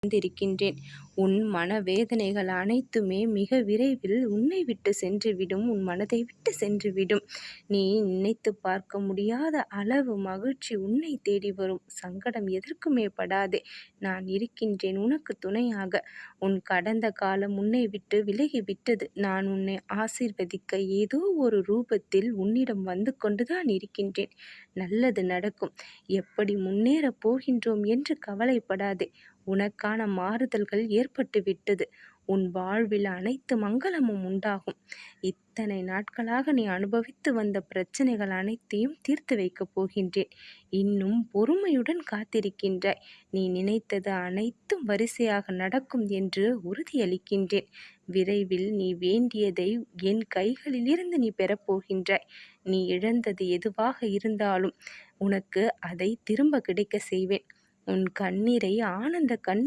வந்திருக்கின்றேன். உன் மனவேதனைகள் அனைத்துமே மிக விரைவில் உன்னை விட்டு சென்றுவிடும். உன் மனதை விட்டு சென்றுவிடும். நீ நினைத்துப் பார்க்க முடியாத அளவு மகிழ்ச்சி உன்னை தேடி வரும். சங்கடம் எதற்குமே படாதே. நான் இருக்கின்றேன் உனக்கு துணையாக. உன் கடந்த காலம் உன்னை விட்டு விலகிவிட்டது. நான் உன்னை ஆசீர்வதிக்க ஏதோ ஒரு ரூபத்தில் உன்னிடம் வந்து கொண்டுதான் இருக்கின்றேன். நல்லது நடக்கும். எப்படி முன்னேறப் போகின்றோம் என்று கவலைப்படாதே. உனக்கான மாறுதல்கள் ஏற்பட்டுவிட்டது. உன் வாழ்வில் அனைத்து மங்களமும் உண்டாகும். இத்தனை நாட்களாக நீ அனுபவித்து வந்த பிரச்சனைகள் அனைத்தையும் தீர்த்து வைக்கப் போகின்றேன். இன்னும் பொறுமையுடன் காத்திருக்கின்றாய். நீ நினைத்தது அனைத்தும் வரிசையாக நடக்கும் என்று உறுதியளிக்கின்றேன். விரைவில் நீ வேண்டியதை என் கைகளிலிருந்து நீ பெறப்போகின்றாய். நீ இழந்தது எதுவாக இருந்தாலும் உனக்கு அதை திரும்ப கிடைக்க செய்வேன். உன் கண்ணீரை ஆனந்த கண்ணீர்